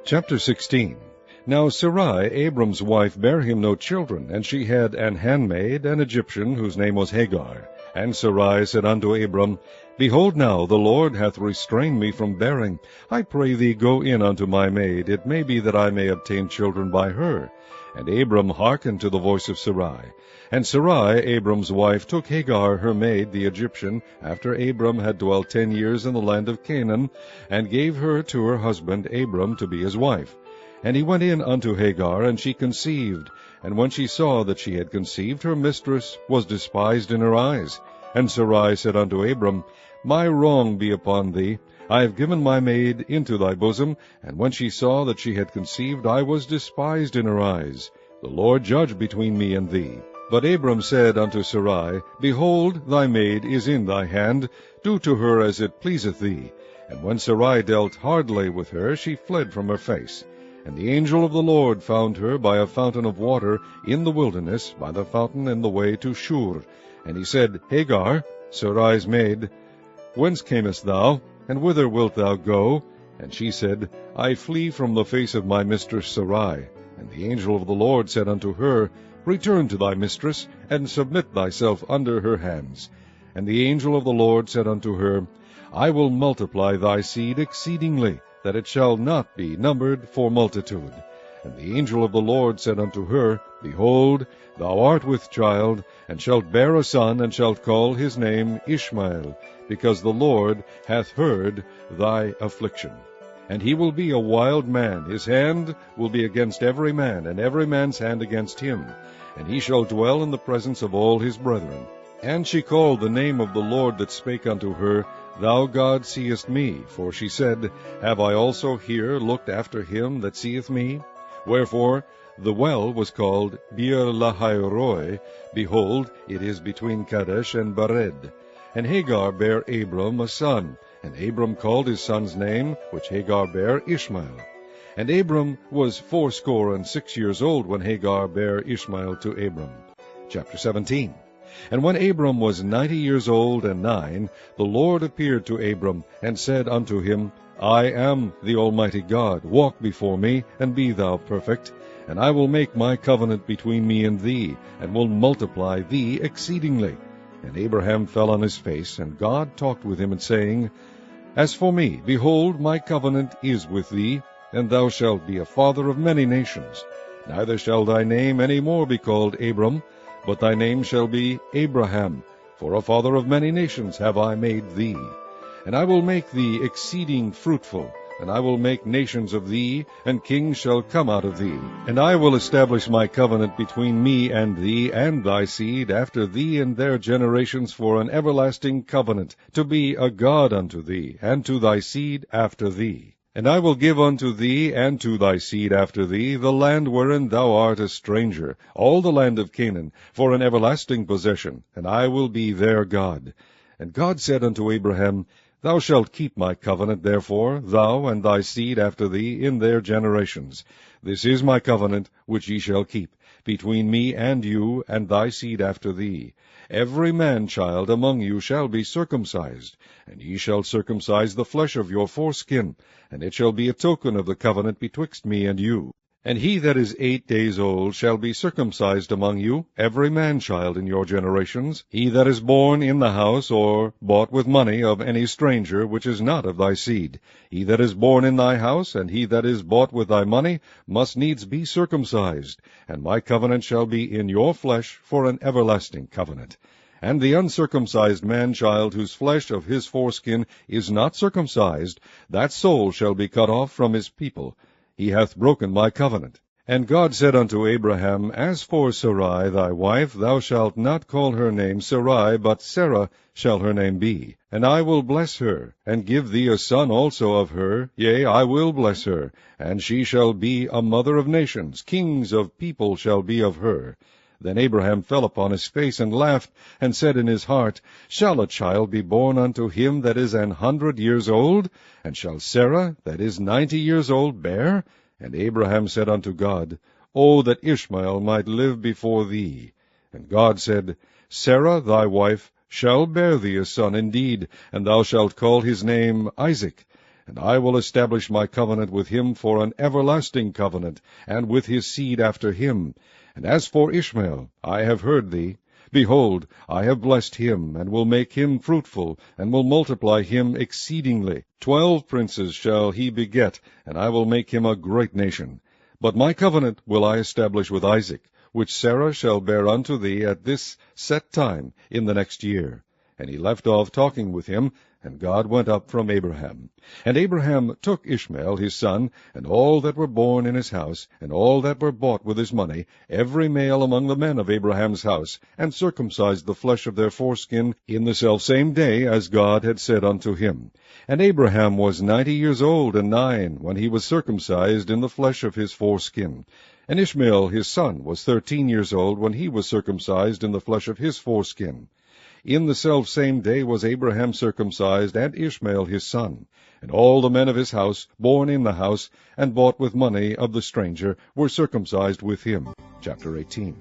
Chapter 16. Now Sarai, Abram's wife, bare him no children, and she had an handmaid, an Egyptian, whose name was Hagar. And Sarai said unto Abram, Behold now, the Lord hath restrained me from bearing. I pray thee, go in unto my maid. It may be that I may obtain children by her. And Abram hearkened to the voice of Sarai. And Sarai, Abram's wife, took Hagar her maid, the Egyptian, after Abram had dwelt 10 years in the land of Canaan, and gave her to her husband Abram to be his wife. And he went in unto Hagar, and she conceived. And when she saw that she had conceived, her mistress was despised in her eyes. And Sarai said unto Abram, My wrong be upon thee. I have given my maid into thy bosom, and when she saw that she had conceived, I was despised in her eyes. The Lord judge between me and thee. But Abram said unto Sarai, Behold, thy maid is in thy hand. Do to her as it pleaseth thee. And when Sarai dealt hardly with her, she fled from her face. And the angel of the Lord found her by a fountain of water in the wilderness, by the fountain in the way to Shur. And he said, Hagar, Sarai's maid, whence camest thou, and whither wilt thou go? And she said, I flee from the face of my mistress Sarai. And the angel of the Lord said unto her, Return to thy mistress, and submit thyself under her hands. And the angel of the Lord said unto her, I will multiply thy seed exceedingly, that it shall not be numbered for multitude. And the angel of the Lord said unto her, Behold, thou art with child, and shalt bear a son, and shalt call his name Ishmael, because the Lord hath heard thy affliction. And he will be a wild man, his hand will be against every man, and every man's hand against him. And he shall dwell in the presence of all his brethren. And she called the name of the Lord that spake unto her, Thou God seest me. For she said, Have I also here looked after him that seeth me? Wherefore the well was called Beer Lahairoi. Behold, it is between Kadesh and Bered. And Hagar bare Abram a son, and Abram called his son's name, which Hagar bare, Ishmael. And Abram was 86 years old when Hagar bare Ishmael to Abram. Chapter 17. And when Abram was 90 years old and 9, the Lord appeared to Abram, and said unto him, I am the Almighty God. Walk before me, and be thou perfect. And I will make my covenant between me and thee, and will multiply thee exceedingly. And Abraham fell on his face, and God talked with him, and saying, As for me, behold, my covenant is with thee, and thou shalt be a father of many nations. Neither shall thy name any more be called Abram, but thy name shall be Abraham, for a father of many nations have I made thee. And I will make thee exceeding fruitful, and I will make nations of thee, and kings shall come out of thee. And I will establish my covenant between me and thee, and thy seed after thee in their generations, for an everlasting covenant, to be a God unto thee, and to thy seed after thee. And I will give unto thee, and to thy seed after thee, the land wherein thou art a stranger, all the land of Canaan, for an everlasting possession, and I will be their God. And God said unto Abraham, Thou shalt keep my covenant, therefore, thou and thy seed after thee in their generations. This is my covenant which ye shall keep, between me and you, and thy seed after thee. Every man-child among you shall be circumcised, and ye shall circumcise the flesh of your foreskin, and it shall be a token of the covenant betwixt me and you. And he that is 8 days old shall be circumcised among you, every man-child in your generations, he that is born in the house, or bought with money of any stranger, which is not of thy seed. He that is born in thy house, and he that is bought with thy money, must needs be circumcised. And my covenant shall be in your flesh for an everlasting covenant. And the uncircumcised man-child, whose flesh of his foreskin is not circumcised, that soul shall be cut off from his people. He hath broken my covenant. And God said unto Abraham, As for Sarai thy wife, thou shalt not call her name Sarai, but Sarah shall her name be. And I will bless her, and give thee a son also of her. Yea, I will bless her, and she shall be a mother of nations. Kings of people shall be of her. Then Abraham fell upon his face, and laughed, and said in his heart, Shall a child be born unto him that is 100 years old? And shall Sarah, that is 90 years old, bear? And Abraham said unto God, O that Ishmael might live before thee. And God said, Sarah thy wife shall bear thee a son indeed, and thou shalt call his name Isaac. and I will establish my covenant with him for an everlasting covenant, and with his seed after him. And as for Ishmael, I have heard thee. Behold, I have blessed him, and will make him fruitful, and will multiply him exceedingly. 12 princes shall he beget, and I will make him a great nation. But my covenant will I establish with Isaac, which Sarah shall bear unto thee at this set time in the next year. And he left off talking with him, and God went up from Abraham. And Abraham took Ishmael his son, and all that were born in his house, and all that were bought with his money, every male among the men of Abraham's house, and circumcised the flesh of their foreskin in the selfsame day as God had said unto him. And Abraham was 90 years old and 9, when he was circumcised in the flesh of his foreskin. And Ishmael his son was 13 years old, when he was circumcised in the flesh of his foreskin. In the selfsame day was Abraham circumcised, and Ishmael his son. And all the men of his house, born in the house, and bought with money of the stranger, were circumcised with him. Chapter 18.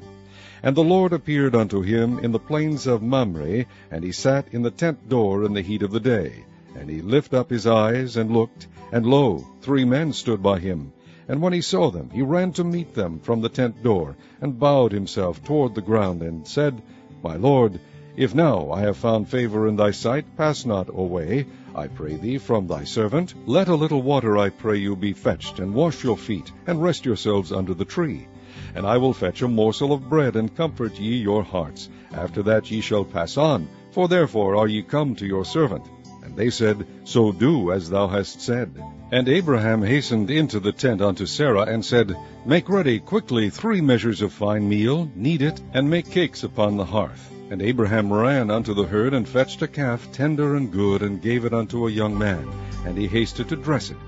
And the Lord appeared unto him in the plains of Mamre, and he sat in the tent door in the heat of the day. And he lifted up his eyes, and looked, and lo, 3 men stood by him. And when he saw them, he ran to meet them from the tent door, and bowed himself toward the ground, and said, My Lord, if now I have found favor in thy sight, pass not away, I pray thee, from thy servant. Let a little water, I pray you, be fetched, and wash your feet, and rest yourselves under the tree. And I will fetch a morsel of bread, and comfort ye your hearts. After that ye shall pass on, for therefore are ye come to your servant. And they said, So do as thou hast said. And Abraham hastened into the tent unto Sarah, and said, Make ready quickly 3 measures of fine meal, knead it, and make cakes upon the hearth. And Abraham ran unto the herd, and fetched a calf tender and good, and gave it unto a young man, and he hasted to dress it.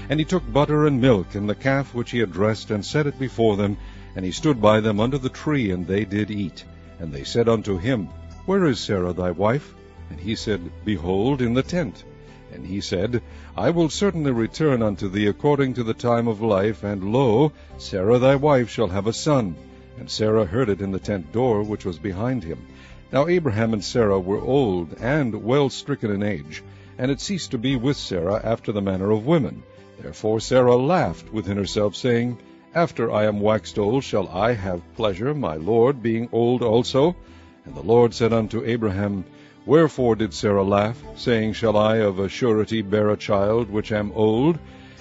And he took butter and milk, and the calf which he had dressed, and set it before them. And he stood by them under the tree, and they did eat. And they said unto him, Where is Sarah thy wife? And he said, Behold, in the tent. And he said, I will certainly return unto thee according to the time of life, and lo, Sarah thy wife shall have a son. And Sarah heard it in the tent door which was behind him. Now Abraham and Sarah were old, and well stricken in age, and it ceased to be with Sarah after the manner of women. Therefore Sarah laughed within herself, saying, After I am waxed old shall I have pleasure, my Lord being old also? And the Lord said unto Abraham, Wherefore did Sarah laugh, saying, Shall I of a surety bear a child which am old?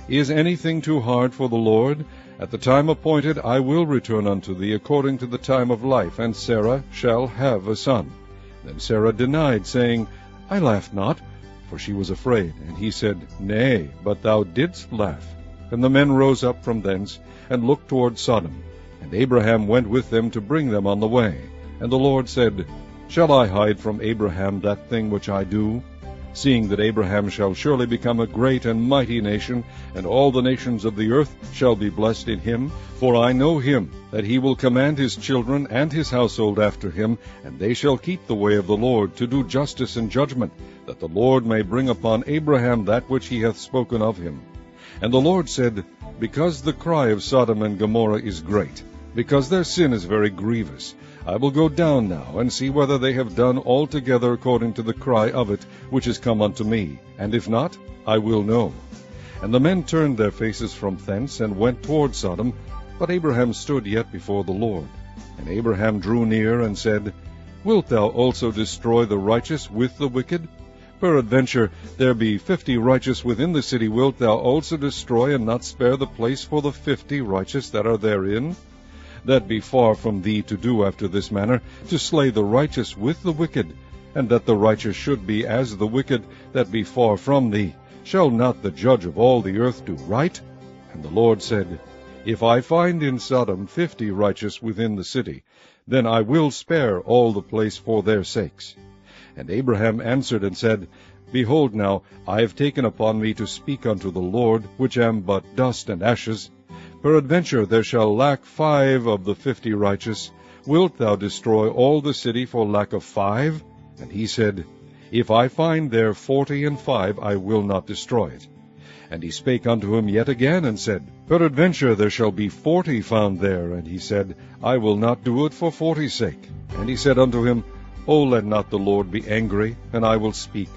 Is anything too hard for the Lord? At the time appointed I will return unto thee according to the time of life, and Sarah shall have a son. Then Sarah denied, saying, I laughed not, for she was afraid. And he said, Nay, but thou didst laugh. And the men rose up from thence, and looked toward Sodom. And Abraham went with them to bring them on the way. And the Lord said, Shall I hide from Abraham that thing which I do? Seeing that Abraham shall surely become a great and mighty nation, and all the nations of the earth shall be blessed in him. For I know him, that he will command his children and his household after him, and they shall keep the way of the Lord, to do justice and judgment, that the Lord may bring upon Abraham that which he hath spoken of him. And the Lord said, Because the cry of Sodom and Gomorrah is great, because their sin is very grievous, I will go down now, and see whether they have done altogether according to the cry of it, which is come unto me, and if not, I will know. And the men turned their faces from thence, and went toward Sodom, but Abraham stood yet before the Lord. And Abraham drew near, and said, Wilt thou also destroy the righteous with the wicked? Peradventure there be 50 righteous within the city, wilt thou also destroy, and not spare the place for the 50 righteous that are therein? That be far from thee to do after this manner, to slay the righteous with the wicked, and that the righteous should be as the wicked, that be far from thee. Shall not the judge of all the earth do right? And the Lord said, If I find in Sodom 50 righteous within the city, then I will spare all the place for their sakes. And Abraham answered and said, Behold now, I have taken upon me to speak unto the Lord, which am but dust and ashes. Peradventure there shall lack 5 of the 50 righteous. Wilt thou destroy all the city for lack of 5? And he said, If I find there 45, I will not destroy it. And he spake unto him yet again, and said, Peradventure there shall be 40 found there. And he said, I will not do it for 40's sake. And he said unto him, O let not the Lord be angry, and I will speak.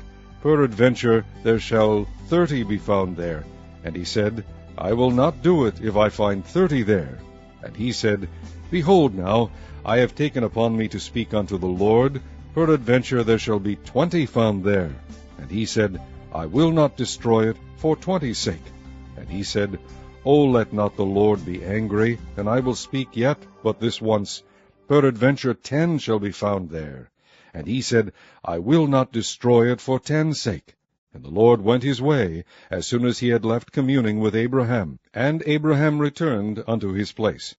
Peradventure there shall 30 be found there? And he said, I will not do it, if I find 30 there. And he said, Behold now, I have taken upon me to speak unto the Lord, peradventure there shall be 20 found there. And he said, I will not destroy it for 20's sake. And he said, O let not the Lord be angry, and I will speak yet but this once, peradventure 10 shall be found there. And he said, I will not destroy it for 10's sake. And the Lord went his way, as soon as he had left communing with Abraham, and Abraham returned unto his place.